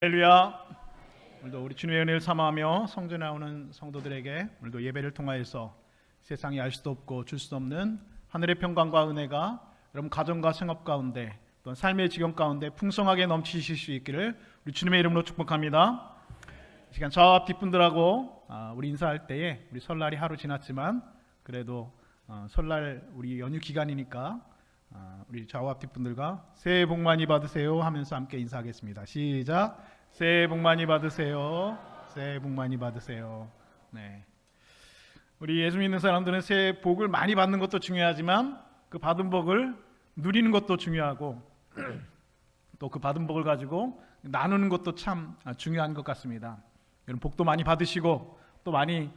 할렐루야. 오늘도 우리 주님의 은혜를 삼아하며 성전에 나오는 성도들에게 오늘도 예배를 통하여서 세상이 알 수도 없고 줄 수 없는 하늘의 평강과 은혜가 여러분 가정과 생업 가운데 또한 삶의 지경 가운데 풍성하게 넘치실 수 있기를 우리 주님의 이름으로 축복합니다. 이 시간 저 앞 뒷분들하고 우리 인사할 때에 우리 설날이 하루 지났지만 그래도 설날 우리 연휴 기간이니까 우리 좌우 앞 뒷분들과 새해 복 많이 받으세요 하면서 함께 인사하겠습니다. 시작. 새해 복 많이 받으세요. 새해 복 많이 받으세요. 네. 우리 예수 믿는 사람들은 새해 복을 많이 받는 것도 중요하지만 그 받은 복을 누리는 것도 중요하고 또 그 받은 복을 가지고 나누는 것도 참 중요한 것 같습니다. 여러분 복도 많이 받으시고 또 많이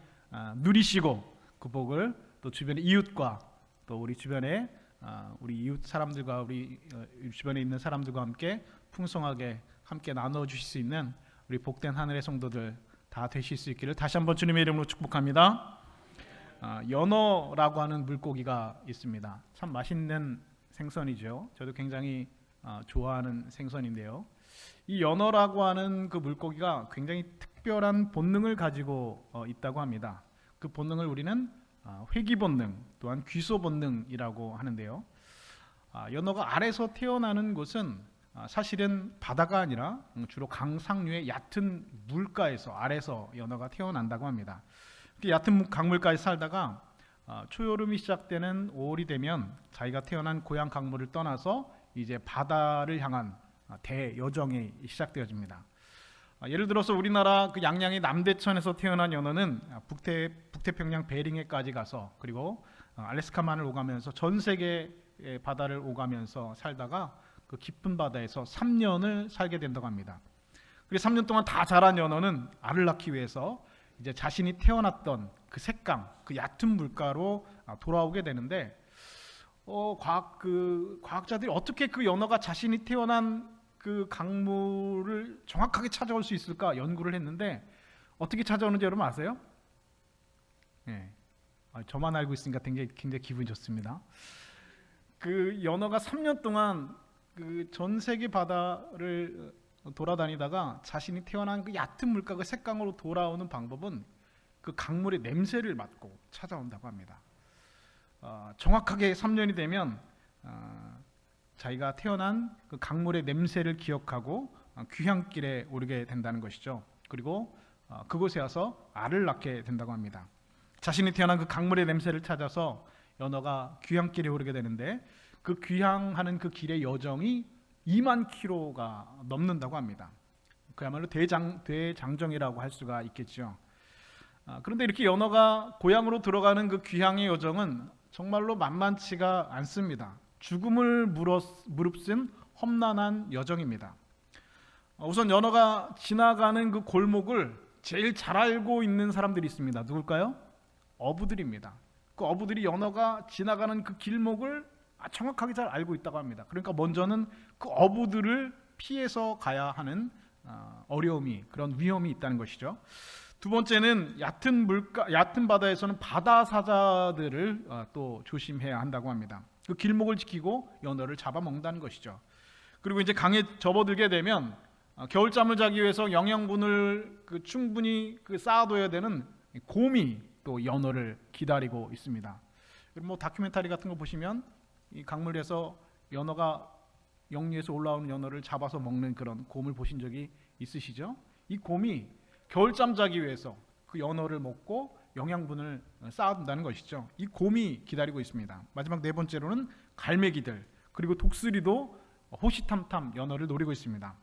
누리시고 그 복을 또 주변의 이웃과 또 우리 주변에 우리 이웃 사람들과 우리 주변에 있는 사람들과 함께 풍성하게 함께 나눠 주실 수 있는 우리 복된 하늘의 성도들 다 되실 수 있기를 다시 한번 주님의 이름으로 축복합니다. 연어라고 하는 물고기가 있습니다. 참 맛있는 생선이죠. 저도 굉장히 좋아하는 생선인데요. 이 연어라고 하는 그 물고기가 굉장히 특별한 본능을 가지고 있다고 합니다. 그 본능을 우리는 회귀 본능 또한 귀소 본능이라고 하는데요. 연어가 알에서 태어나는 곳은 사실은 바다가 아니라 주로 강상류의 얕은 물가에서 알에서 연어가 태어난다고 합니다. 얕은 강물가에 살다가 초여름이 시작되는 5월이 되면 자기가 태어난 고향 강물을 떠나서 이제 바다를 향한 대여정이 시작되어집니다. 예를 들어서 우리나라 그 양양의 남대천에서 태어난 연어는 북태평양 베링해까지 가서 그리고 알래스카만을 오가면서 전 세계의 바다를 오가면서 살다가 그 깊은 바다에서 3년을 살게 된다고 합니다. 그리고 3년 동안 다 자란 연어는 알을 낳기 위해서 이제 자신이 태어났던 그 색강, 그 얕은 물가로 돌아오게 되는데 과학자들이 어떻게 그 연어가 자신이 태어난 그 강물을 정확하게 찾아올 수 있을까 연구를 했는데 어떻게 찾아오는지 여러분 아세요? 네. 저만 알고 있으니까 굉장히 기분이 좋습니다. 그 연어가 3년 동안 그 전 세계 바다를 돌아다니다가 자신이 태어난 그 얕은 물가 그 색강으로 돌아오는 방법은 그 강물의 냄새를 맡고 찾아온다고 합니다. 정확하게 3년이 되면 자기가 태어난 그 강물의 냄새를 기억하고 귀향길에 오르게 된다는 것이죠. 그리고 그곳에 와서 알을 낳게 된다고 합니다. 자신이 태어난 그 강물의 냄새를 찾아서 연어가 귀향길에 오르게 되는데 그 귀향하는 그 길의 여정이 2만 킬로가 넘는다고 합니다. 그야말로 대장정이라고 할 수가 있겠죠. 그런데 이렇게 연어가 고향으로 들어가는 그 귀향의 여정은 정말로 만만치가 않습니다. 죽음을 무릅쓴 험난한 여정입니다. 우선 연어가 지나가는 그 골목을 제일 잘 알고 있는 사람들이 있습니다. 누굴까요? 어부들입니다. 그 어부들이 연어가 지나가는 그 길목을 정확하게 잘 알고 있다고 합니다. 그러니까 먼저는 그 어부들을 피해서 가야 하는 어려움이 그런 위험이 있다는 것이죠. 두 번째는 얕은 바다에서는 바다 사자들을 또 조심해야 한다고 합니다. 그 길목을 지키고 연어를 잡아먹는다는 것이죠. 그리고 이제 강에 접어들게 되면 겨울잠을 자기 위해서 영양분을 충분히 쌓아둬야 되는 곰이 또 연어를 기다리고 있습니다. 뭐 다큐멘터리 같은 거 보시면 이 강물에서 연어가 영리에서 올라오는 연어를 잡아서 먹는 그런 곰을 보신 적이 있으시죠? 이 곰이 겨울잠 자기 위해서 그 연어를 먹고 영양분을 쌓아둔다는 것이죠. 이 곰이 기다리고 있습니다. 마지막 네 번째로는 갈매기들 그리고 독수리도 호시탐탐 연어를 노리고 있습니다.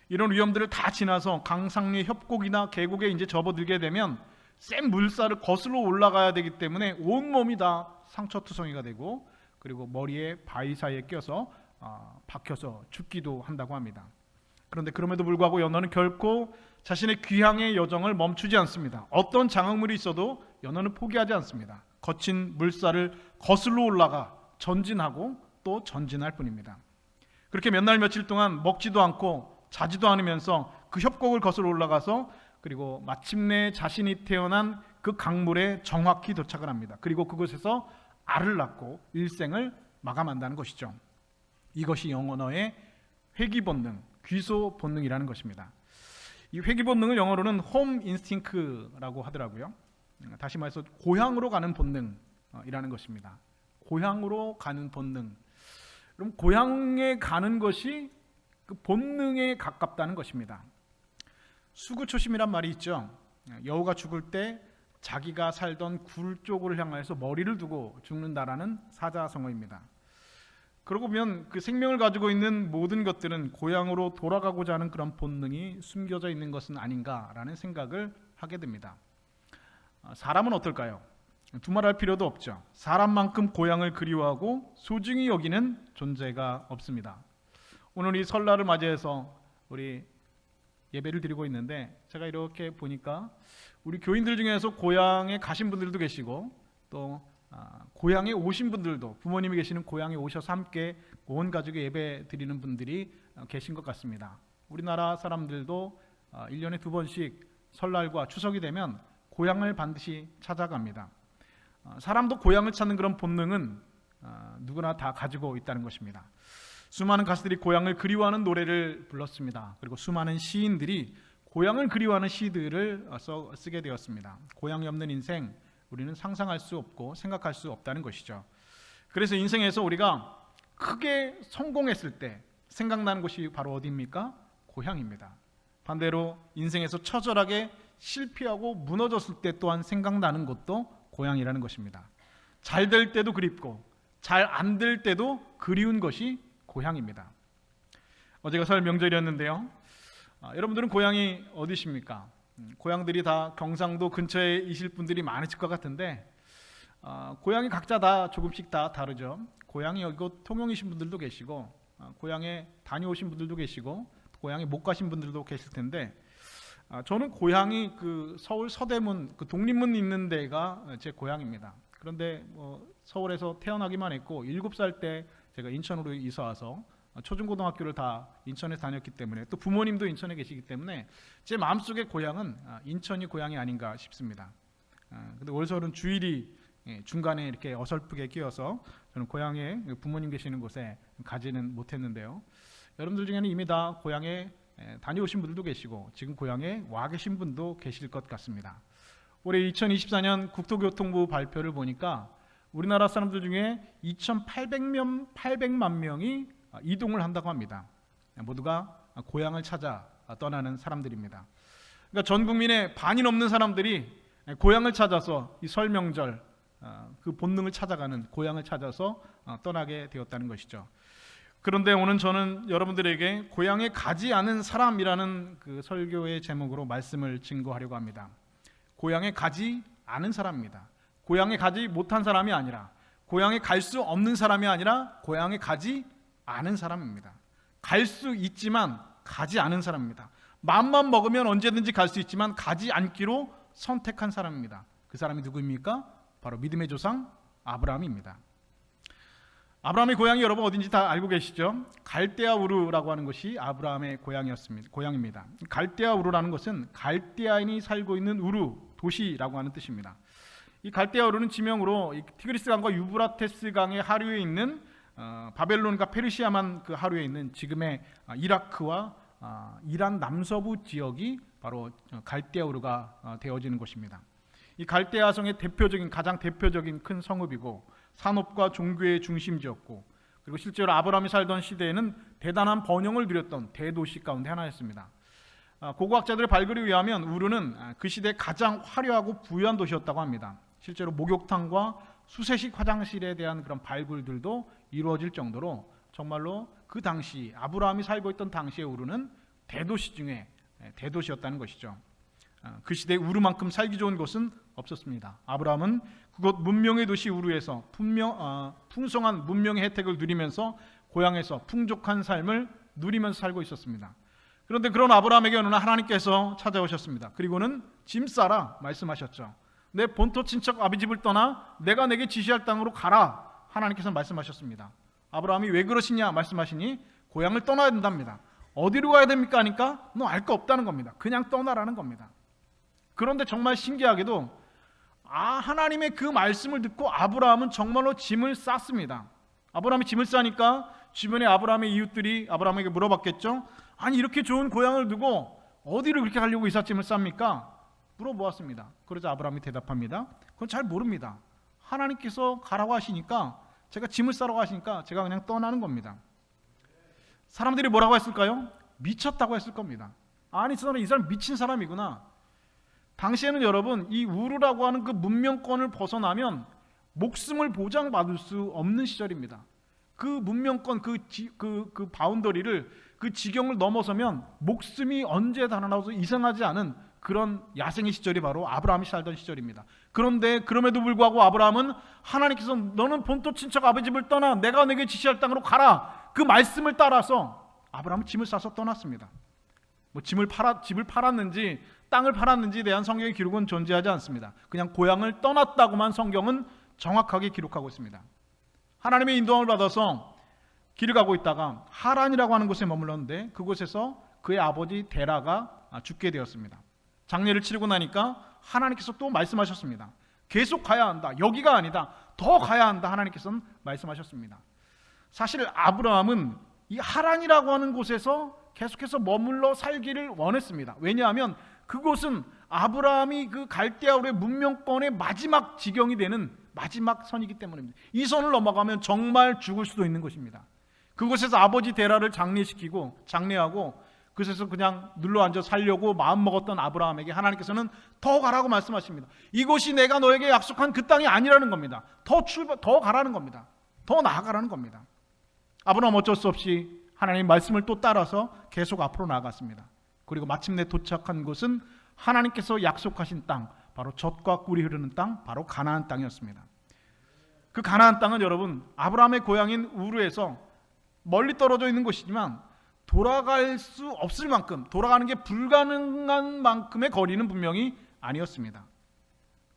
이런 위험들을 다 지나서 강상류의 협곡이나 계곡에 이제 접어들게 되면 센 물살을 거슬러 올라가야 되기 때문에 온몸이 다 상처투성이가 되고 그리고 머리에 바위 사이에 껴서 박혀서 죽기도 한다고 합니다. 그런데 그럼에도 불구하고 연어는 결코 자신의 귀향의 여정을 멈추지 않습니다. 어떤 장애물이 있어도 연어는 포기하지 않습니다. 거친 물살을 거슬러 올라가 전진하고 또 전진할 뿐입니다. 그렇게 몇 날 며칠 동안 먹지도 않고 자지도 않으면서 그 협곡을 거슬러 올라가서 그리고 마침내 자신이 태어난 그 강물에 정확히 도착을 합니다. 그리고 그곳에서 알을 낳고 일생을 마감한다는 것이죠. 이것이 영어의 회귀 본능, 귀소 본능이라는 것입니다. 이 회귀 본능을 영어로는 홈 인스팅크라고 하더라고요. 다시 말해서 고향으로 가는 본능이라는 것입니다. 고향으로 가는 본능. 그럼 고향에 가는 것이 그 본능에 가깝다는 것입니다. 수구초심이란 말이 있죠. 여우가 죽을 때 자기가 살던 굴 쪽을 향해서 머리를 두고 죽는다라는 사자성어입니다. 그러고 보면 그 생명을 가지고 있는 모든 것들은 고향으로 돌아가고자 하는 그런 본능이 숨겨져 있는 것은 아닌가라는 생각을 하게 됩니다. 사람은 어떨까요? 두말할 필요도 없죠. 사람만큼 고향을 그리워하고 소중히 여기는 존재가 없습니다. 오늘 이 설날을 맞이해서 우리 예배를 드리고 있는데 제가 이렇게 보니까 우리 교인들 중에서 고향에 가신 분들도 계시고 또 고향에 오신 분들도, 부모님이 계시는 고향에 오셔서 함께 온 가족의 예배 드리는 분들이 계신 것 같습니다. 우리나라 사람들도 1년에 2번씩 설날과 추석이 되면 고향을 반드시 찾아갑니다. 사람도 고향을 찾는 그런 본능은 누구나 다 가지고 있다는 것입니다. 수많은 가수들이 고향을 그리워하는 노래를 불렀습니다. 그리고 수많은 시인들이 고향을 그리워하는 시들을 쓰게 되었습니다. 고향이 없는 인생, 우리는 상상할 수 없고 생각할 수 없다는 것이죠. 그래서 인생에서 우리가 크게 성공했을 때 생각나는 곳이 바로 어디입니까? 고향입니다. 반대로 인생에서 처절하게 실패하고 무너졌을 때 또한 생각나는 곳도 고향이라는 것입니다. 잘 될 때도 그립고 잘 안 될 때도 그리운 것이 고향입니다. 어제가 설 명절이었는데요. 여러분들은 고향이 어디십니까? 고향들이 다 경상도 근처에 있을 분들이 많으실 것 같은데 고향이 각자 다 조금씩 다 다르죠. 고향이 여기 통영이신 분들도 계시고 고향에 다녀오신 분들도 계시고 고향에 못 가신 분들도 계실 텐데 저는 고향이 그 서울 서대문 그 독립문 있는 데가 제 고향입니다. 그런데 서울에서 태어나기만 했고 7살 때 제가 인천으로 이사 와서 초중고등학교를 다 인천에 다녔기 때문에 또 부모님도 인천에 계시기 때문에 제 마음속에 고향은 인천이 고향이 아닌가 싶습니다. 근데 올설은 주일이 중간에 이렇게 어설프게 끼어서 저는 고향에 부모님 계시는 곳에 가지는 못했는데요. 여러분들 중에는 이미 다 고향에 다녀오신 분들도 계시고 지금 고향에 와 계신 분도 계실 것 같습니다. 올해 2024년 국토교통부 발표를 보니까 우리나라 사람들 중에 2,800만 명이 이동을 한다고 합니다. 모두가 고향을 찾아 떠나는 사람들입니다. 그러니까 전 국민의 반이 넘는 사람들이 고향을 찾아서 이 설 명절 그 본능을 찾아가는 고향을 찾아서 떠나게 되었다는 것이죠. 그런데 오늘 저는 여러분들에게 고향에 가지 않은 사람이라는 그 설교의 제목으로 말씀을 증거하려고 합니다. 고향에 가지 않은 사람입니다. 고향에 가지 못한 사람이 아니라 고향에 갈 수 없는 사람이 아니라 고향에 가지 않은 사람입니다. 갈 수 있지만 가지 않은 사람입니다. 마음만 먹으면 언제든지 갈 수 있지만 가지 않기로 선택한 사람입니다. 그 사람이 누구입니까? 바로 믿음의 조상 아브라함입니다. 아브라함의 고향이 여러분 어딘지 다 알고 계시죠? 갈대아 우르라고 하는 것이 아브라함의 고향입니다. 갈대아 우르라는 것은 갈대아인이 살고 있는 우르, 도시라고 하는 뜻입니다. 이 갈대아 우르는 지명으로 티그리스 강과 유브라테스 강의 하류에 있는 바벨론과 페르시아만 그 하류에 있는 지금의 이라크와 이란 남서부 지역이 바로 갈대아 우르가 되어지는 곳입니다. 이 갈대아성의 가장 대표적인 큰 성읍이고 산업과 종교의 중심지였고 그리고 실제로 아브라함이 살던 시대에는 대단한 번영을 누렸던 대도시 가운데 하나였습니다. 고고학자들의 발굴에 의하면 우르는 그 시대 가장 화려하고 부유한 도시였다고 합니다. 실제로 목욕탕과 수세식 화장실에 대한 그런 발굴들도 이루어질 정도로 정말로 그 당시 아브라함이 살고 있던 당시의 우르는 대도시 중에 대도시였다는 것이죠. 그 시대 우르만큼 살기 좋은 곳은 없었습니다. 아브라함은 그곳 문명의 도시 우르에서 풍성한 문명의 혜택을 누리면서 고향에서 풍족한 삶을 누리면서 살고 있었습니다. 그런데 그런 아브라함에게 어느 날 하나님께서 찾아오셨습니다. 그리고는 짐 싸라 말씀하셨죠. 내 본토 친척 아비 집을 떠나 내가 내게 지시할 땅으로 가라 하나님께서 말씀하셨습니다. 아브라함이 왜 그러시냐 말씀하시니 고향을 떠나야 된답니다. 어디로 가야 됩니까 하니까 너 알 거 없다는 겁니다. 그냥 떠나라는 겁니다. 그런데 정말 신기하게도 하나님의 그 말씀을 듣고 아브라함은 정말로 짐을 쌌습니다. 아브라함이 짐을 싸니까 주변에 아브라함의 이웃들이 아브라함에게 물어봤겠죠. 아니 이렇게 좋은 고향을 두고 어디를 그렇게 가려고 이삿짐을 쌉니까? 물어보았습니다. 그러자 아브라함이 대답합니다. 그건 잘 모릅니다. 하나님께서 가라고 하시니까, 제가 짐을 싸러 가시니까 제가 그냥 떠나는 겁니다. 사람들이 뭐라고 했을까요? 미쳤다고 했을 겁니다. 아니, 이 사람 미친 사람이구나. 당시에는 여러분, 이 우르라고 하는 그 문명권을 벗어나면 목숨을 보장받을 수 없는 시절입니다. 그 문명권, 그 바운더리를, 그 지경을 넘어서면 목숨이 언제 달아나도 이상하지 않은 그런 야생의 시절이 바로 아브라함이 살던 시절입니다. 그런데 그럼에도 불구하고 아브라함은 하나님께서 너는 본토 친척 아버지 집을 떠나 내가 내게 지시할 땅으로 가라, 그 말씀을 따라서 아브라함은 짐을 싸서 떠났습니다. 집을 팔았는지 땅을 팔았는지에 대한 성경의 기록은 존재하지 않습니다. 그냥 고향을 떠났다고만 성경은 정확하게 기록하고 있습니다. 하나님의 인도함을 받아서 길을 가고 있다가 하란이라고 하는 곳에 머물렀는데, 그곳에서 그의 아버지 데라가 죽게 되었습니다. 장례를 치르고 나니까 하나님께서 또 말씀하셨습니다. 계속 가야 한다. 여기가 아니다. 더 가야 한다. 하나님께서는 말씀하셨습니다. 사실 아브라함은 이 하란이라고 하는 곳에서 계속해서 머물러 살기를 원했습니다. 왜냐하면 그곳은 아브라함이 그 갈대아우르의 문명권의 마지막 지경이 되는 마지막 선이기 때문입니다. 이 선을 넘어가면 정말 죽을 수도 있는 곳입니다. 그곳에서 아버지 데라를 장례하고 그곳에서 그냥 눌러앉아 살려고 마음먹었던 아브라함에게 하나님께서는 더 가라고 말씀하십니다. 이곳이 내가 너에게 약속한 그 땅이 아니라는 겁니다. 더 가라는 겁니다. 더 나아가라는 겁니다. 아브라함 어쩔 수 없이 하나님의 말씀을 또 따라서 계속 앞으로 나아갔습니다. 그리고 마침내 도착한 곳은 하나님께서 약속하신 땅, 바로 젖과 꿀이 흐르는 땅, 바로 가나안 땅이었습니다. 그 가나안 땅은 여러분, 아브라함의 고향인 우르에서 멀리 떨어져 있는 곳이지만 돌아갈 수 없을 만큼, 돌아가는 게 불가능한 만큼의 거리는 분명히 아니었습니다.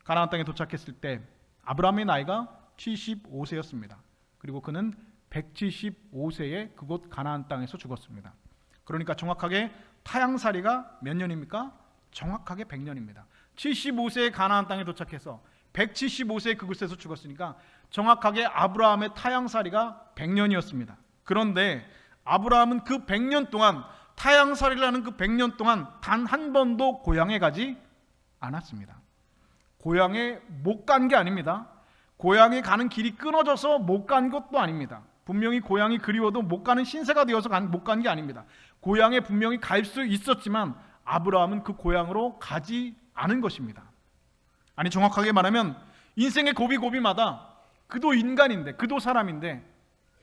가나안 땅에 도착했을 때 아브라함의 나이가 75세였습니다. 그리고 그는 175세에 그곳 가나안 땅에서 죽었습니다. 그러니까 정확하게 타향살이가 몇 년입니까? 정확하게 100년입니다. 75세에 가나안 땅에 도착해서 175세에 그곳에서 죽었으니까 정확하게 아브라함의 타향살이가 100년이었습니다. 그런데 아브라함은 그 100년 동안, 타향살이라는 그 100년 동안 단 한 번도 고향에 가지 않았습니다. 고향에 못 간 게 아닙니다. 고향에 가는 길이 끊어져서 못 간 것도 아닙니다. 분명히 고향이 그리워도 못 가는 신세가 되어서 못 간 게 아닙니다. 고향에 분명히 갈 수 있었지만 아브라함은 그 고향으로 가지 않은 것입니다. 아니, 정확하게 말하면 인생의 고비고비마다 그도 인간인데, 그도 사람인데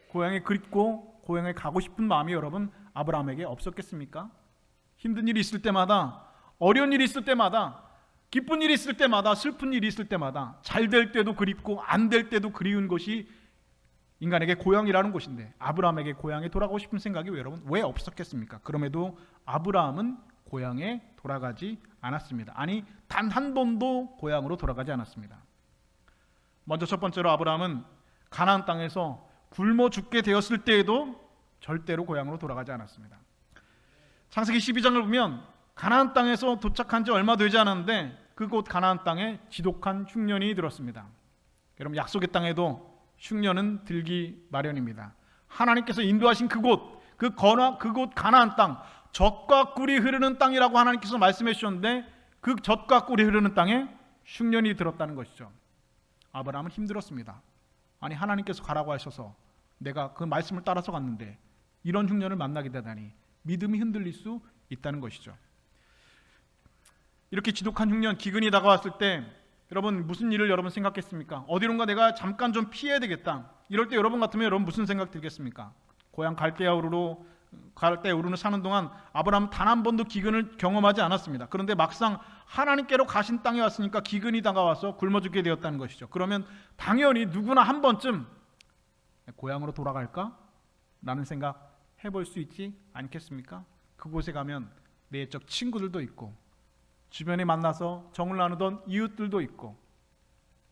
고향에 그립고 고향에 가고 싶은 마음이 여러분 아브라함에게 없었겠습니까? 힘든 일이 있을 때마다, 어려운 일이 있을 때마다, 기쁜 일이 있을 때마다, 슬픈 일이 있을 때마다, 잘 될 때도 그립고 안 될 때도 그리운 것이 인간에게 고향이라는 곳인데 아브라함에게 고향에 돌아가고 싶은 생각이 여러분 왜 없었겠습니까? 그럼에도 아브라함은 고향에 돌아가지 않았습니다. 아니, 단 한 번도 고향으로 돌아가지 않았습니다. 먼저 첫 번째로 아브라함은 가나안 땅에서 굶어 죽게 되었을 때에도 절대로 고향으로 돌아가지 않았습니다. 창세기 12장을 보면 가나안 땅에서 도착한 지 얼마 되지 않았는데 그곳 가나안 땅에 지독한 흉년이 들었습니다. 여러분, 약속의 땅에도 흉년은 들기 마련입니다. 하나님께서 인도하신 그곳 가나안 땅, 젖과 꿀이 흐르는 땅이라고 하나님께서 말씀해 주셨는데 그 젖과 꿀이 흐르는 땅에 흉년이 들었다는 것이죠. 아브라함은 힘들었습니다. 아니, 하나님께서 가라고 하셔서 내가 그 말씀을 따라서 갔는데 이런 흉년을 만나게 되다니 믿음이 흔들릴 수 있다는 것이죠. 이렇게 지독한 흉년, 기근이 다가왔을 때 여러분 무슨 일을 여러분 생각했습니까? 어디론가 내가 잠깐 좀 피해야 되겠다. 이럴 때 여러분 같으면 여러분 무슨 생각 들겠습니까? 고향 갈대아우르로 사는 동안 아브라함은 단 한 번도 기근을 경험하지 않았습니다. 그런데 막상 하나님께로 가신 땅에 왔으니까 기근이 다가와서 굶어 죽게 되었다는 것이죠. 그러면 당연히 누구나 한 번쯤 고향으로 돌아갈까? 라는 생각 해볼 수 있지 않겠습니까? 그곳에 가면 내적 친구들도 있고 주변에 만나서 정을 나누던 이웃들도 있고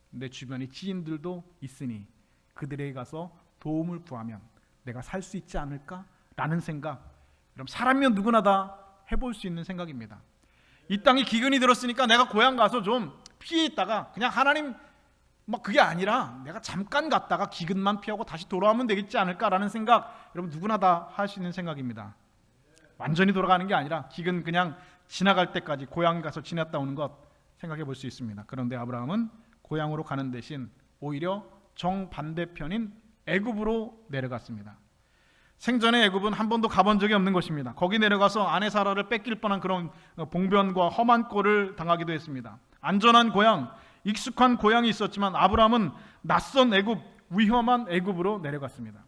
내 주변에 지인들도 있으니 그들에게 가서 도움을 구하면 내가 살 수 있지 않을까? 라는 생각, 여러분 사람이면 누구나 다 해볼 수 있는 생각입니다. 이 땅에 기근이 들었으니까 내가 고향 가서 좀 피해 있다가 그냥 하나님 그게 아니라 내가 잠깐 갔다가 기근만 피하고 다시 돌아오면 되겠지 않을까라는 생각, 여러분 누구나 다 할 수 있는 생각입니다. 완전히 돌아가는 게 아니라 기근 그냥 지나갈 때까지 고향 가서 지났다 오는 것 생각해 볼 수 있습니다. 그런데 아브라함은 고향으로 가는 대신 오히려 정반대편인 애굽으로 내려갔습니다. 생전에 애굽은 한 번도 가본 적이 없는 것입니다. 거기 내려가서 아내 사라를 뺏길 뻔한 그런 봉변과 험한 꼴을 당하기도 했습니다. 안전한 고향, 익숙한 고향이 있었지만 아브라함은 낯선 애굽, 위험한 애굽으로 내려갔습니다.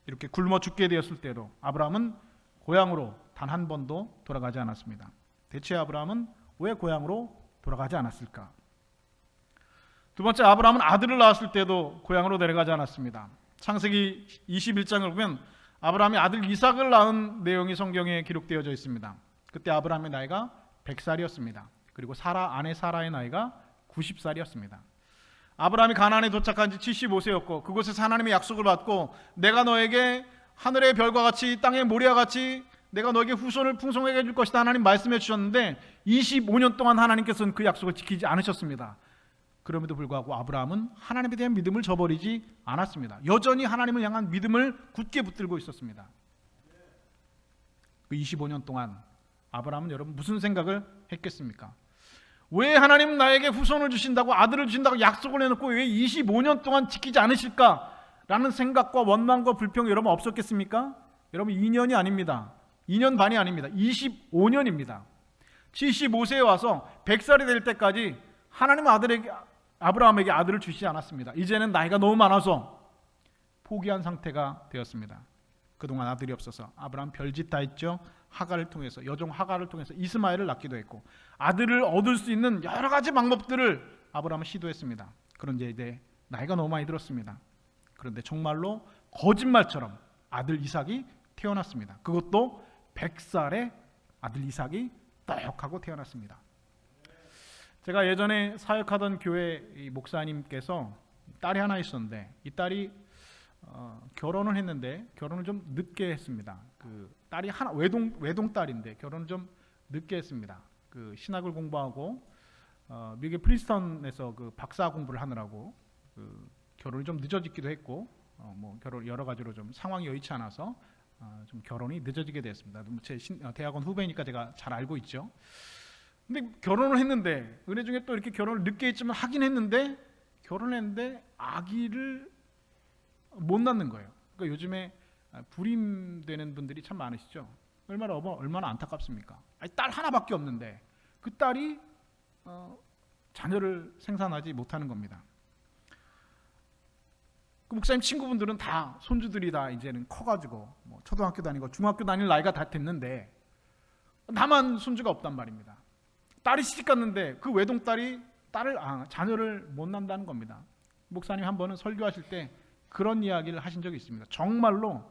이렇게 굶어 죽게 되었을 때도 아브라함은 고향으로 단 한 번도 돌아가지 않았습니다. 대체 아브라함은 왜 고향으로 돌아가지 않았을까? 두 번째, 아브라함은 아들을 낳았을 때도 고향으로 내려가지 않았습니다. 창세기 21장을 보면 아브라함이 아들 이삭을 낳은 내용이 성경에 기록되어져 있습니다. 그때 아브라함의 나이가 100살이었습니다. 그리고 아내 사라의 나이가 90살이었습니다. 아브라함이 가나안에 도착한 지 75세였고 그곳에서 하나님의 약속을 받고 내가 너에게 하늘의 별과 같이 땅의 모래와 같이 내가 너에게 후손을 풍성하게 해줄 것이다 하나님 말씀해 주셨는데 25년 동안 하나님께서는 그 약속을 지키지 않으셨습니다. 그럼에도 불구하고 아브라함은 하나님에 대한 믿음을 저버리지 않았습니다. 여전히 하나님을 향한 믿음을 굳게 붙들고 있었습니다. 그 25년 동안 아브라함은 여러분 무슨 생각을 했겠습니까? 왜 하나님 나에게 후손을 주신다고 아들을 주신다고 약속을 해놓고 왜 25년 동안 지키지 않으실까라는 생각과 원망과 불평이 여러분 없었겠습니까? 여러분 2년이 아닙니다. 2년 반이 아닙니다. 25년입니다. 75세에 와서 100살이 될 때까지 하나님 아브라함에게 아들을 주시지 않았습니다. 이제는 나이가 너무 많아서 포기한 상태가 되었습니다. 그동안 아들이 없어서 아브라함 별짓 다 했죠. 하갈을 통해서 여종 하갈을 통해서 이스마엘을 낳기도 했고 아들을 얻을 수 있는 여러 가지 방법들을 아브라함은 시도했습니다. 그런데 이제 나이가 너무 많이 들었습니다. 그런데 정말로 거짓말처럼 아들 이삭이 태어났습니다. 그것도 100살에 아들 이삭이 떡하고 태어났습니다. 제가 예전에 사역하던 교회 목사님께서 딸이 하나 있었는데 이 딸이 결혼을 했는데 결혼을 좀 늦게 했습니다. 그 딸이 하나 외동 딸인데 결혼을 좀 늦게 했습니다. 그 신학을 공부하고 미국의 프린스턴에서 그 박사 공부를 하느라고 그 결혼이 좀 늦어지기도 했고 뭐 결혼 여러 가지로 좀 상황이 여의치 않아서 좀 결혼이 늦어지게 됐습니다. 제 대학원 후배니까 제가 잘 알고 있죠. 근데 결혼을 했는데 은혜 중에 또 이렇게 결혼을 늦게 했지만 하긴 했는데 결혼했는데 아기를 못 낳는 거예요. 그러니까 요즘에 불임되는 분들이 참 많으시죠. 얼마나 안타깝습니까? 딸 하나밖에 없는데 그 딸이 자녀를 생산하지 못하는 겁니다. 그 목사님 친구분들은 다 손주들이 다 이제는 커가지고 뭐 초등학교 다니고 중학교 다닐 나이가 다 됐는데 나만 손주가 없단 말입니다. 딸이 시집 갔는데 그 외동딸이 자녀를 못 낳는다는 겁니다. 목사님 한 번은 설교하실 때 그런 이야기를 하신 적이 있습니다. 정말로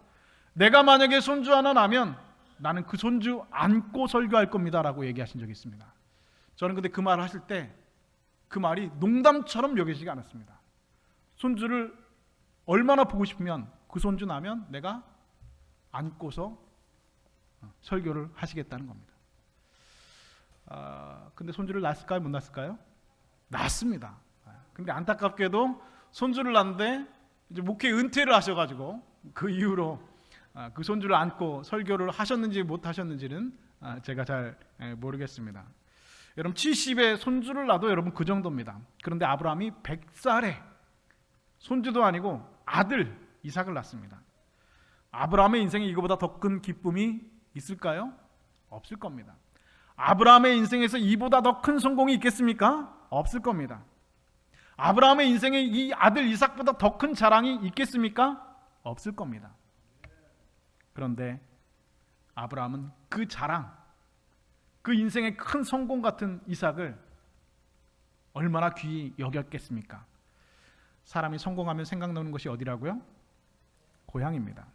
내가 만약에 손주 하나 나면 나는 그 손주 안고 설교할 겁니다 라고 얘기하신 적이 있습니다. 저는 근데 그 말을 하실 때 그 말이 농담처럼 여기지가 않았습니다. 손주를 얼마나 보고 싶으면 그 손주 나면 내가 안고서 설교를 하시겠다는 겁니다. 근데 손주를 낳았을까요? 못 낳았을까요? 낳았습니다. 근데 안타깝게도 손주를 낳는데 이제 목회 은퇴를 하셔가지고 그 이후로 그 손주를 안고 설교를 하셨는지 못 하셨는지는 제가 잘 모르겠습니다. 여러분 70에 손주를 낳아도 여러분 그 정도입니다. 그런데 아브라함이 100살에 손주도 아니고 아들 이삭을 낳습니다. 아브라함의 인생에 이거보다 더 큰 기쁨이 있을까요? 없을 겁니다. 아브라함의 인생에서 이보다 더 큰 성공이 있겠습니까? 없을 겁니다. 아브라함의 인생에 이 아들 이삭보다 더 큰 자랑이 있겠습니까? 없을 겁니다. 그런데 아브라함은 그 자랑, 그 인생의 큰 성공 같은 이삭을 얼마나 귀히 여겼겠습니까? 사람이 성공하면 생각나는 것이 어디라고요? 고향입니다.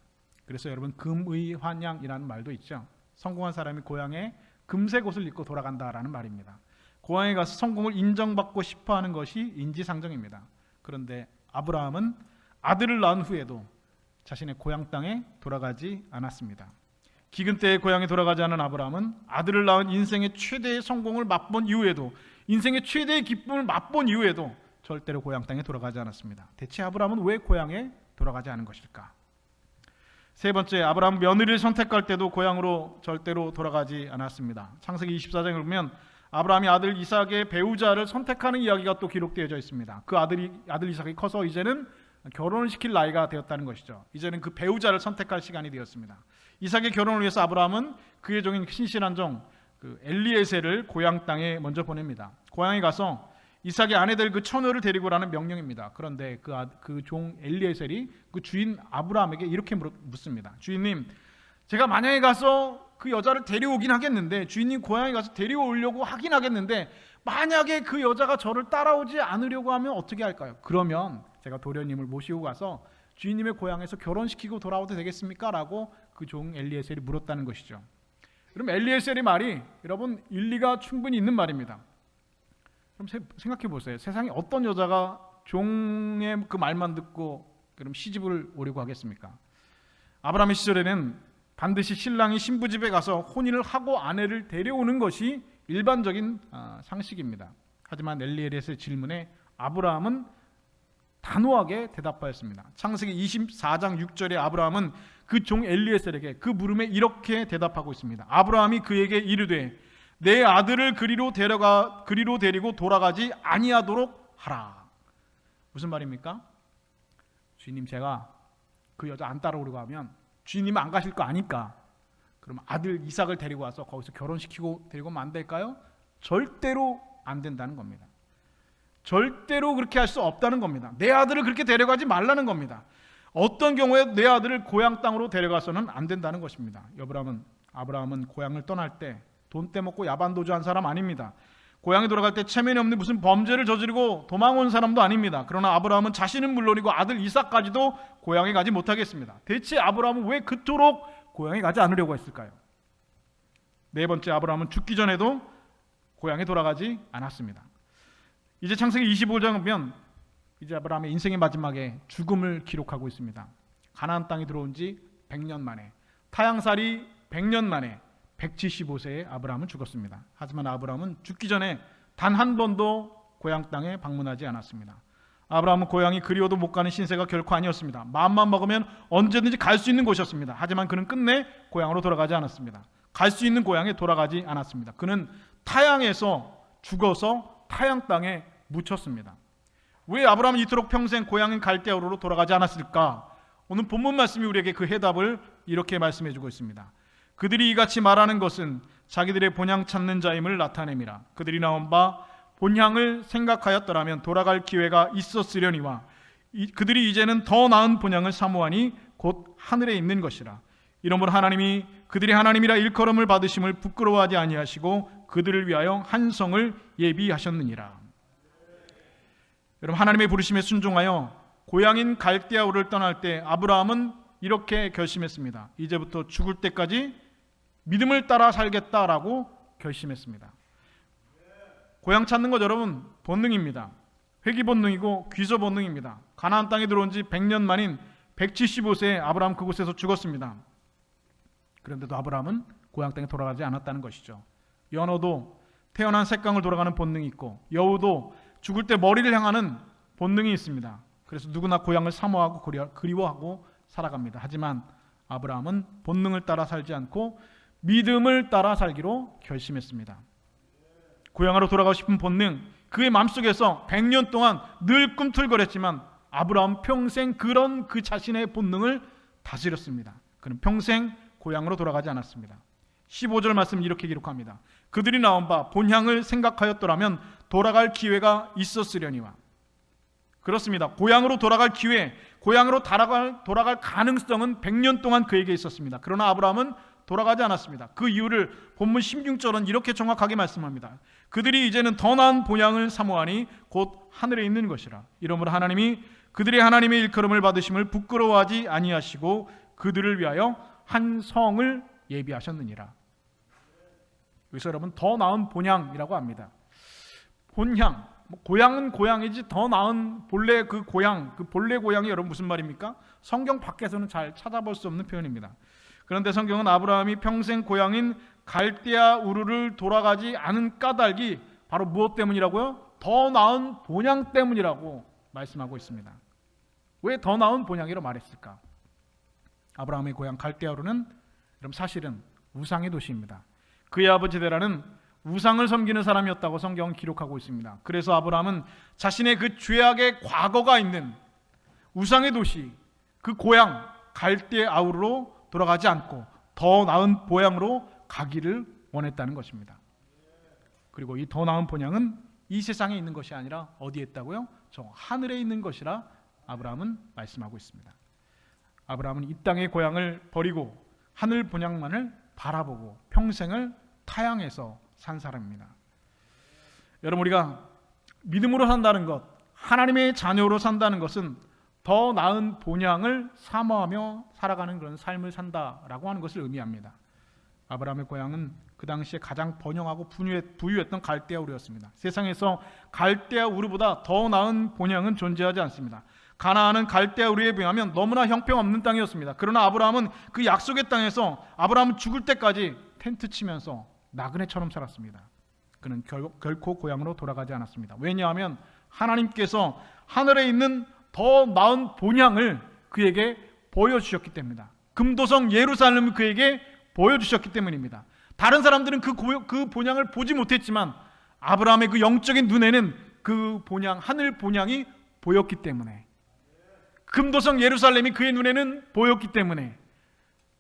그래서 여러분 금의환양이라는 말도 있죠. 성공한 사람이 고향에 금색 옷을 입고 돌아간다라는 말입니다. 고향에 가서 성공을 인정받고 싶어하는 것이 인지상정입니다. 그런데 아브라함은 아들을 낳은 후에도 자신의 고향 땅에 돌아가지 않았습니다. 기근 때에 고향에 돌아가지 않은 아브라함은 아들을 낳은 인생의 최대의 성공을 맛본 이후에도 인생의 최대의 기쁨을 맛본 이후에도 절대로 고향 땅에 돌아가지 않았습니다. 대체 아브라함은 왜 고향에 돌아가지 않은 것일까? 세 번째, 아브라함 며느리를 선택할 때도 고향으로 절대로 돌아가지 않았습니다. 창세기 24장에 보면 아브라함이 아들 이삭의 배우자를 선택하는 이야기가 또 기록되어져 있습니다. 그 아들 이삭이 커서 이제는 결혼을 시킬 나이가 되었다는 것이죠. 이제는 그 배우자를 선택할 시간이 되었습니다. 이삭의 결혼을 위해서 아브라함은 그의 종인 신실한 종 엘리에셀을 고향 땅에 먼저 보냅니다. 고향에 가서 이삭의 아내 될 그 처녀를 데리고 오라는 명령입니다. 그런데 그 종 엘리에셀이 그 주인 아브라함에게 이렇게 묻습니다. 주인님, 제가 만약에 가서 그 여자를 데려오긴 하겠는데, 주인님 고향에 가서 데려오려고 하긴 하겠는데, 만약에 그 여자가 저를 따라오지 않으려고 하면 어떻게 할까요? 그러면 제가 도련님을 모시고 가서 주인님의 고향에서 결혼시키고 돌아와도 되겠습니까? 라고 그 종 엘리에셀이 물었다는 것이죠. 그럼 엘리에셀의 말이 여러분 일리가 충분히 있는 말입니다. 그럼 생각해 보세요. 세상에 어떤 여자가 종의 그 말만 듣고 그럼 시집을 오려고 하겠습니까? 아브라함의 시절에는 반드시 신랑이 신부 집에 가서 혼인을 하고 아내를 데려오는 것이 일반적인 상식입니다. 하지만 엘리에셀의 질문에 아브라함은 단호하게 대답하였습니다. 창세기 24장 6절에 아브라함은 그 종 엘리에셀에게 그 물음에 이렇게 대답하고 있습니다. 아브라함이 그에게 이르되 내 아들을 그리로 데리고 돌아가지 아니하도록 하라. 무슨 말입니까? 주인님, 제가 그 여자 안 따라오려고 하면 주인님은 안 가실 거 아니까 그럼 아들 이삭을 데리고 와서 거기서 결혼시키고 데리고 오면 안 될까요? 절대로 안 된다는 겁니다. 절대로 그렇게 할 수 없다는 겁니다. 내 아들을 그렇게 데려가지 말라는 겁니다. 어떤 경우에 내 아들을 고향 땅으로 데려가서는 안 된다는 것입니다. 아브라함은 고향을 떠날 때 돈 떼먹고 야반도주한 사람 아닙니다. 고향에 돌아갈 때 체면이 없는 무슨 범죄를 저지르고 도망온 사람도 아닙니다. 그러나 아브라함은 자신은 물론이고 아들 이삭까지도 고향에 가지 못하겠습니다. 대체 아브라함은 왜 그토록 고향에 가지 않으려고 했을까요? 네 번째, 아브라함은 죽기 전에도 고향에 돌아가지 않았습니다. 이제 창세기 25장 보면 이제 아브라함의 인생의 마지막에 죽음을 기록하고 있습니다. 가나안 땅에 들어온 지 100년 만에, 타향살이 100년 만에 175세에 아브라함은 죽었습니다. 하지만 아브라함은 죽기 전에 단 한 번도 고향 땅에 방문하지 않았습니다. 아브라함은 고향이 그리워도 못 가는 신세가 결코 아니었습니다. 마음만 먹으면 언제든지 갈 수 있는 곳이었습니다. 하지만 그는 끝내 고향으로 돌아가지 않았습니다. 갈 수 있는 고향에 돌아가지 않았습니다. 그는 타향에서 죽어서 타향 땅에 묻혔습니다. 왜 아브라함은 이토록 평생 고향인 갈대아우르로 돌아가지 않았을까? 오늘 본문 말씀이 우리에게 그 해답을 이렇게 말씀해 주고 있습니다. 그들이 이같이 말하는 것은 자기들의 본향 찾는 자임을 나타냄이라. 그들이 나온 바 본향을 생각하였더라면 돌아갈 기회가 있었으려니와 그들이 이제는 더 나은 본향을 사모하니 곧 하늘에 있는 것이라. 이러므로 하나님이 그들이 하나님이라 일컬음을 받으심을 부끄러워하지 아니하시고 그들을 위하여 한 성을 예비하셨느니라. 여러분, 하나님의 부르심에 순종하여 고향인 갈대아우르를 떠날 때 아브라함은 이렇게 결심했습니다. 이제부터 죽을 때까지 믿음을 따라 살겠다라고 결심했습니다. 고향 찾는 것 여러분 본능입니다. 회귀 본능이고 귀소 본능입니다. 가나안 땅에 들어온 지 100년 만인 175세에 아브라함 그곳에서 죽었습니다. 그런데도 아브라함은 고향 땅에 돌아가지 않았다는 것이죠. 연어도 태어난 색강을 돌아가는 본능이 있고 여우도 죽을 때 머리를 향하는 본능이 있습니다. 그래서 누구나 고향을 사모하고 그리워하고 살아갑니다. 하지만 아브라함은 본능을 따라 살지 않고 믿음을 따라 살기로 결심했습니다. 고향으로 돌아가고 싶은 본능, 그의 마음속에서 100년 동안 늘 꿈틀거렸지만 아브라함 평생 그 자신의 본능을 다스렸습니다. 그는 평생 고향으로 돌아가지 않았습니다. 15절 말씀 이렇게 기록합니다. 그들이 나온 바 본향을 생각하였더라면 돌아갈 기회가 있었으려니와. 그렇습니다. 고향으로 돌아갈 기회, 고향으로 돌아갈 가능성은 100년 동안 그에게 있었습니다. 그러나 아브라함은 돌아가지 않았습니다. 그 이유를 본문 16절은 이렇게 정확하게 말씀합니다. 그들이 이제는 더 나은 본향을 사모하니 곧 하늘에 있는 것이라. 이러므로 하나님이 그들의 하나님의 일컬음을 받으심을 부끄러워하지 아니하시고 그들을 위하여 한 성을 예비하셨느니라. 여기서 여러분 더 나은 본향이라고 합니다. 본향, 고향은 고향이지 더 나은 본래 그 고향, 그 본래 고향이 여러분 무슨 말입니까? 성경 밖에서는 잘 찾아볼 수 없는 표현입니다. 그런데 성경은 아브라함이 평생 고향인 갈대아 우르를 돌아가지 않은 까닭이 바로 무엇 때문이라고요? 더 나은 본향 때문이라고 말씀하고 있습니다. 왜 더 나은 본향이라고 말했을까? 아브라함의 고향 갈대아우르는 여러분 사실은 우상의 도시입니다. 그의 아버지 데라는 우상을 섬기는 사람이었다고 성경은 기록하고 있습니다. 그래서 아브라함은 자신의 그 죄악의 과거가 있는 우상의 도시, 그 고향 갈대아우르로 돌아가지 않고 더 나은 고향으로 가기를 원했다는 것입니다. 그리고 이 더 나은 본향은 이 세상에 있는 것이 아니라 어디에 있다고요? 저 하늘에 있는 것이라 아브라함은 말씀하고 있습니다. 아브라함은 이 땅의 고향을 버리고 하늘 본향만을 바라보고 평생을 타향해서 산 사람입니다. 여러분, 우리가 믿음으로 산다는 것, 하나님의 자녀로 산다는 것은 더 나은 본향을 사모하며 살아가는 그런 삶을 산다라고 하는 것을 의미합니다. 아브라함의 고향은 그 당시에 가장 번영하고 부유했던 갈대아우르였습니다. 세상에서 갈대아우르보다 더 나은 본향은 존재하지 않습니다. 가나안은 갈대아우르에 비하면 너무나 형편없는 땅이었습니다. 그러나 아브라함은 그 약속의 땅에서 아브라함은 죽을 때까지 텐트 치면서 나그네처럼 살았습니다. 그는 결코 고향으로 돌아가지 않았습니다. 왜냐하면 하나님께서 하늘에 있는 더 나은 본향을 그에게 보여주셨기 때문이다. 금도성 예루살렘을 그에게 보여주셨기 때문입니다. 다른 사람들은 그 본향을 보지 못했지만 아브라함의 그 영적인 눈에는 그 본향, 하늘 본향이 보였기 때문에, 금도성 예루살렘이 그의 눈에는 보였기 때문에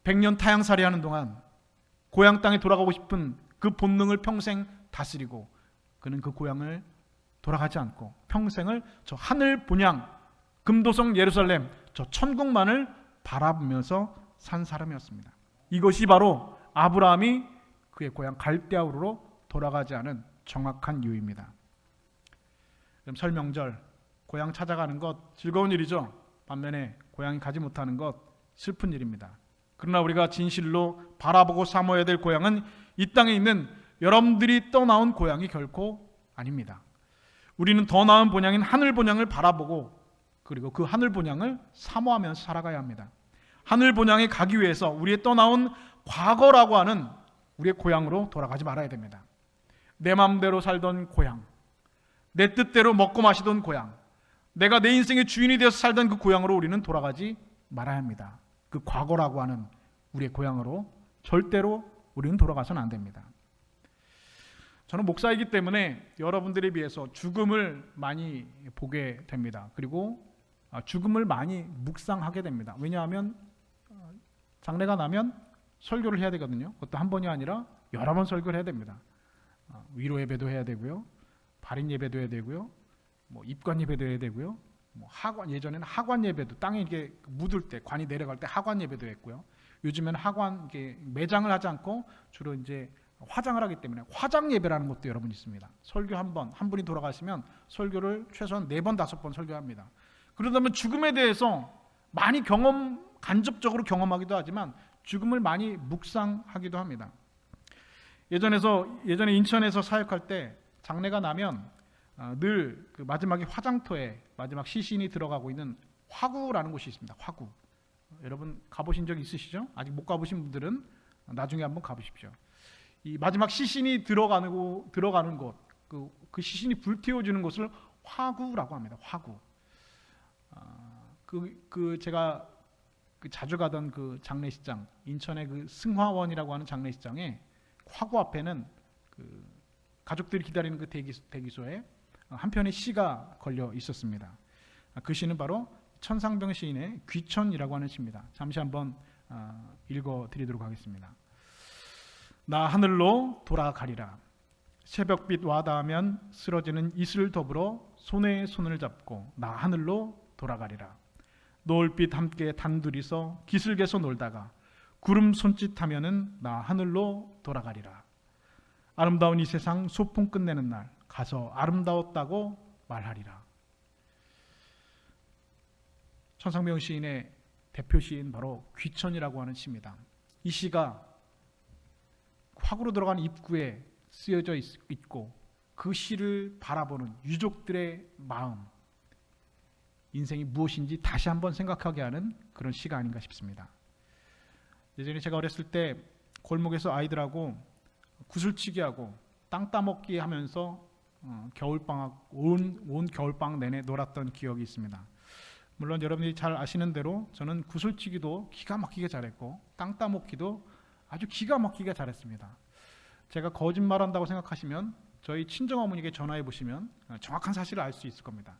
100년 타향살이 하는 동안 고향 땅에 돌아가고 싶은 그 본능을 평생 다스리고 그는 그 고향을 돌아가지 않고 평생을 저 하늘 본향, 금도성 예루살렘, 저 천국만을 바라보면서 산 사람이었습니다. 이것이 바로 아브라함이 그의 고향 갈대아우르로 돌아가지 않은 정확한 이유입니다. 그럼 설 명절 고향 찾아가는 것 즐거운 일이죠. 반면에 고향이 가지 못하는 것 슬픈 일입니다. 그러나 우리가 진실로 바라보고 사모해야 될 고향은 이 땅에 있는 여러분들이 떠나온 고향이 결코 아닙니다. 우리는 더 나은 본향인 하늘 본향을 바라보고 그리고 그 하늘 본향을 사모하면서 살아가야 합니다. 하늘 본향에 가기 위해서 우리의 떠나온 과거라고 하는 우리의 고향으로 돌아가지 말아야 됩니다. 내 마음대로 살던 고향, 내 뜻대로 먹고 마시던 고향, 내가 내 인생의 주인이 되어서 살던 그 고향으로 우리는 돌아가지 말아야 합니다. 그 과거라고 하는 우리의 고향으로 절대로 우리는 돌아가서는 안 됩니다. 저는 목사이기 때문에 여러분들에 비해서 죽음을 많이 보게 됩니다. 그리고 죽음을 많이 묵상하게 됩니다. 왜냐하면 장례가 나면 설교를 해야 되거든요. 그것도 한 번이 아니라 여러 번 설교를 해야 됩니다. 위로 예배도 해야 되고요, 발인 예배도 해야 되고요, 입관 예배도 해야 되고요, 하관, 예전에는 하관 예배도 땅에 이렇게 묻을 때 관이 내려갈 때 하관 예배도 했고요. 요즘에는 하관 이렇게 매장을 하지 않고 주로 이제 화장을 하기 때문에 화장 예배라는 것도 여러분 있습니다. 설교 한 분이 돌아가시면 설교를 최소한 4번 5번 설교합니다. 그러다 보면 죽음에 대해서 많이 간접적으로 경험하기도 하지만 죽음을 많이 묵상하기도 합니다. 예전에 인천에서 사역할 때 장례가 나면 늘 그 마지막에 화장터에 마지막 시신이 들어가고 있는 화구라는 곳이 있습니다. 화구. 여러분 가보신 적 있으시죠? 아직 못 가보신 분들은 나중에 한번 가보십시오. 이 마지막 시신이 들어가는 곳, 그 시신이 불태워주는 곳을 화구라고 합니다. 화구. 제가 자주 가던 그 장례식장, 인천의 그 승화원이라고 하는 장례식장에 화구 앞에는 그 가족들이 기다리는 그 대기소에 한 편의 시가 걸려 있었습니다. 그 시는 바로 천상병 시인의 귀천이라고 하는 시입니다. 잠시 한번 읽어드리도록 하겠습니다. 나 하늘로 돌아가리라. 새벽빛 와닿으면 쓰러지는 이슬 더불어 손에 손을 잡고 나 하늘로 돌아가리라. 노을빛 함께 단둘이서 기슭에서 놀다가 구름 손짓하면은 나 하늘로 돌아가리라. 아름다운 이 세상 소풍 끝내는 날 가서 아름다웠다고 말하리라. 천상병 시인의 대표 시인 바로 귀천이라고 하는 시입니다. 이 시가 화구로 들어간 입구에 쓰여져 있고 그 시를 바라보는 유족들의 마음, 인생이 무엇인지 다시 한번 생각하게 하는 그런 시가 아닌가 싶습니다. 예전에 제가 어렸을 때 골목에서 아이들하고 구슬치기 하고 땅 따먹기 하면서 겨울방학 온 겨울방학 내내 놀았던 기억이 있습니다. 물론 여러분들이 잘 아시는 대로 저는 구슬치기도 기가 막히게 잘했고 땅 따먹기도 아주 기가 막히게 잘했습니다. 제가 거짓말한다고 생각하시면 저희 친정어머니께 전화해 보시면 정확한 사실을 알 수 있을 겁니다.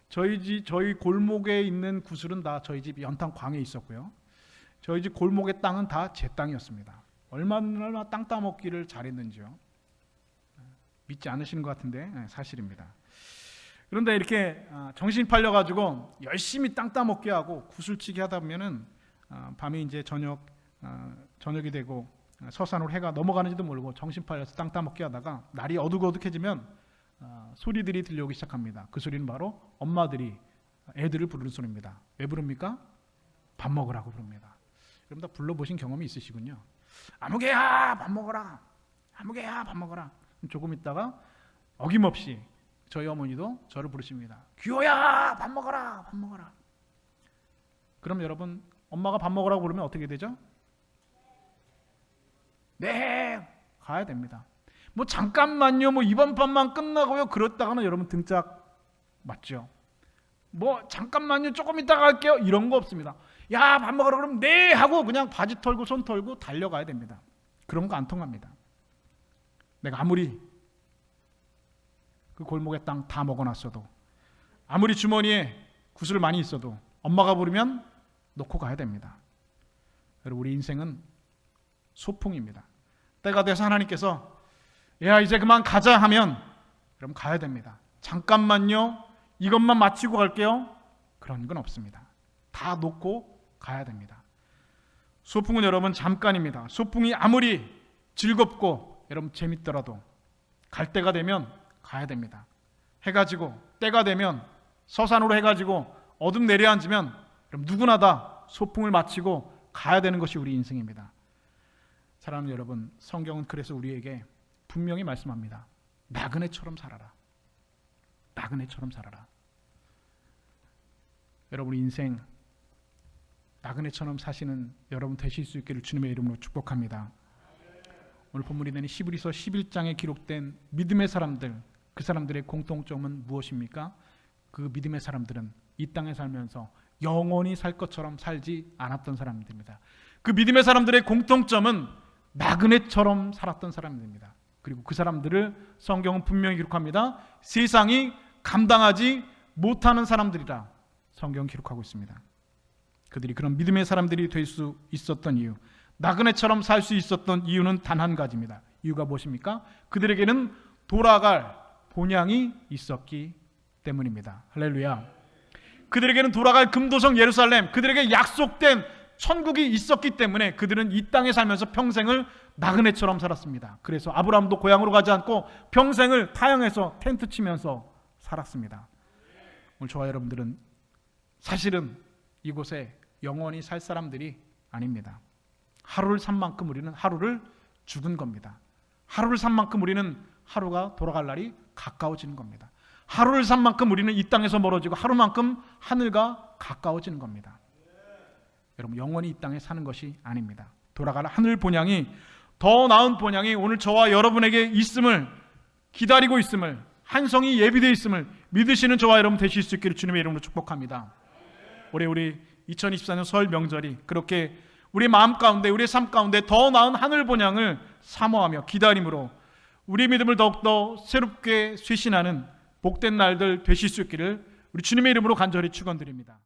저희 골목에 있는 구슬은 다 저희 집 연탄 광에 있었고요. 저희 집 골목의 땅은 다 제 땅이었습니다. 얼마나 땅 따먹기를 잘했는지요. 믿지 않으시는 것 같은데 사실입니다. 그런데 이렇게 정신 팔려가지고 열심히 땅 따먹기 하고 구슬치기 하다 보면은 밤이 이제 저녁이 되고 서산으로 해가 넘어가는지도 모르고 정신 팔려서 땅 따먹기 하다가 날이 어둑어둑해지면 소리들이 들려오기 시작합니다. 그 소리는 바로 엄마들이 애들을 부르는 소리입니다. 왜 부릅니까? 밥 먹으라고 부릅니다. 여러분 다 불러보신 경험이 있으시군요. 아무개야 밥 먹어라. 아무개야 밥 먹어라. 조금 있다가 어김없이 저희 어머니도 저를 부르십니다. 규호야 밥 먹어라. 밥 먹어라. 그럼 여러분 엄마가 밥 먹으라고 부르면 어떻게 되죠? 네 가야 됩니다. 뭐 잠깐만요, 뭐 이번 판만 끝나고요, 그렇다가는 여러분 등짝 맞죠? 뭐 잠깐만요, 조금 이따가 갈게요, 이런 거 없습니다. 야 밥 먹으라 그러면 네 하고 그냥 바지 털고 손 털고 달려가야 됩니다. 그런 거 안 통합니다. 내가 아무리 그 골목의 땅 다 먹어놨어도, 아무리 주머니에 구슬 많이 있어도 엄마가 부르면 놓고 가야 됩니다. 여러분 우리 인생은 소풍입니다. 때가 돼서 하나님께서 야 이제 그만 가자 하면 그럼 가야 됩니다. 잠깐만요, 이것만 마치고 갈게요, 그런 건 없습니다. 다 놓고 가야 됩니다. 소풍은 여러분 잠깐입니다. 소풍이 아무리 즐겁고 여러분 재밌더라도 갈 때가 되면 가야 됩니다. 해가 지고 때가 되면 서산으로 해가지고 어둠 내려앉으면 그럼 누구나 다 소풍을 마치고 가야 되는 것이 우리 인생입니다. 사랑하는 여러분, 성경은 그래서 우리에게 분명히 말씀합니다. 나그네처럼 살아라. 나그네처럼 살아라. 여러분 인생 나그네처럼 사시는 여러분 되실 수 있기를 주님의 이름으로 축복합니다. 오늘 본문이 되는 히브리서 11장에 기록된 믿음의 사람들, 그 사람들의 공통점은 무엇입니까? 그 믿음의 사람들은 이 땅에 살면서 영원히 살 것처럼 살지 않았던 사람들입니다. 그 믿음의 사람들의 공통점은 나그네처럼 살았던 사람들입니다. 그리고 그 사람들을 성경은 분명히 기록합니다. 세상이 감당하지 못하는 사람들이라 성경은 기록하고 있습니다. 그들이 그런 믿음의 사람들이 될 수 있었던 이유, 나그네처럼 살 수 있었던 이유는 단 한 가지입니다. 이유가 무엇입니까? 그들에게는 돌아갈 본향이 있었기 때문입니다. 할렐루야. 그들에게는 돌아갈 금도성 예루살렘, 그들에게 약속된 천국이 있었기 때문에 그들은 이 땅에 살면서 평생을 나그네처럼 살았습니다. 그래서 아브라함도 고향으로 가지 않고 평생을 타향에서 텐트 치면서 살았습니다. 오늘 저와 여러분들은 사실은 이곳에 영원히 살 사람들이 아닙니다. 하루를 산 만큼 우리는 하루를 죽은 겁니다. 하루를 산 만큼 우리는 하루가 돌아갈 날이 가까워지는 겁니다. 하루를 산 만큼 우리는 이 땅에서 멀어지고 하루만큼 하늘과 가까워지는 겁니다. 여러분 영원히 이 땅에 사는 것이 아닙니다. 돌아갈 하늘 본향이, 더 나은 본향이 오늘 저와 여러분에게 있음을, 기다리고 있음을, 한 성이 예비되어 있음을 믿으시는 저와 여러분 되실 수 있기를 주님의 이름으로 축복합니다. 올해 우리 2024년 설 명절이 그렇게 우리 마음 가운데, 우리의 삶 가운데 더 나은 하늘 본향을 사모하며 기다림으로 우리 믿음을 더욱더 새롭게 쇄신하는 복된 날들 되실 수 있기를 우리 주님의 이름으로 간절히 축원드립니다.